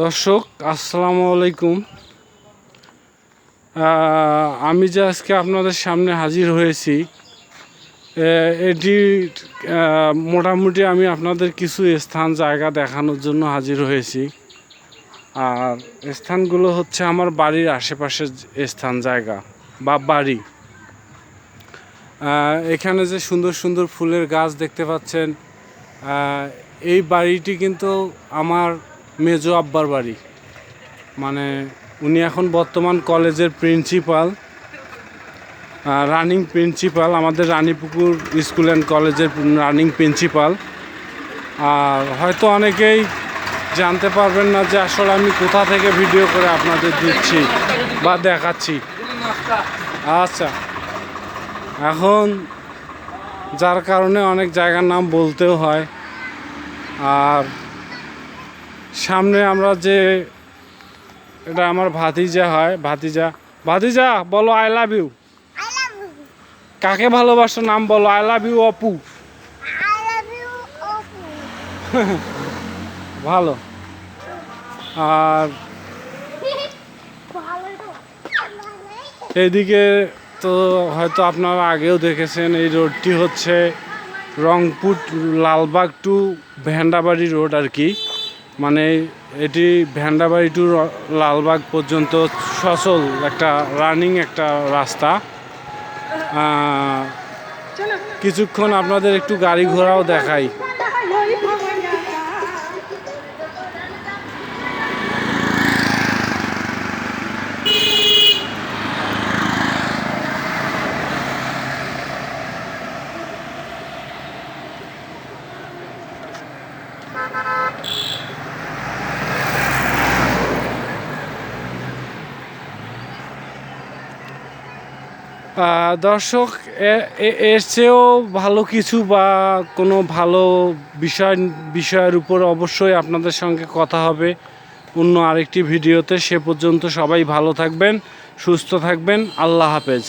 দর্শক আসসালামু আলাইকুম। আমি যে আজকে আপনাদের সামনে হাজির হয়েছি, এটি মোটামুটি আমি আপনাদের কিছু স্থান জায়গা দেখানোর জন্য হাজির হয়েছি। আর স্থানগুলো হচ্ছে আমার বাড়ির আশেপাশের স্থান জায়গা বা বাড়ি। এখানে যে সুন্দর সুন্দর ফুলের গাছ দেখতে পাচ্ছেন, এই বাড়িটি কিন্তু আমার মেজো আব্বার বাড়ি। মানে উনি এখন বর্তমান কলেজের প্রিন্সিপাল, রানিং প্রিন্সিপাল, আমাদের রানীপুকুর স্কুল অ্যান্ড কলেজের রানিং প্রিন্সিপাল। আর হয়তো অনেকেই জানতে পারবেন না যে আসলে আমি কোথা থেকে ভিডিও করে আপনাদের দিচ্ছি বা দেখাচ্ছি। আচ্ছা, এখন যার কারণে অনেক জায়গার নাম বলতেও হয়। আর সামনে আমরা যে, এটা আমার ভাতিজা হয়, ভাতিজা বলো আই লাভ ইউ। কাকে ভালোবাসো নাম বলো। I love you Apu. ভালো। আর এদিকে তো হয়তো আপনারা আগেও দেখেছেন, এই রোডটি হচ্ছে রংপুর লালবাগ টু ভেন্ডাবাড়ি রোড আর কি। মানে এটি ভেন্ডাবাড়ি টু লালবাগ পর্যন্ত সচল একটা রানিং একটা রাস্তা। কিছুক্ষণ আপনাদের একটু গাড়ি ঘোড়াও দেখাই। দর্শক, এর চেয়েও ভালো কিছু বা কোনো ভালো বিষয়ের উপর অবশ্যই আপনাদের সঙ্গে কথা হবে অন্য আরেকটি ভিডিওতে। সে পর্যন্ত সবাই ভালো থাকবেন, সুস্থ থাকবেন। আল্লাহ হাফেজ।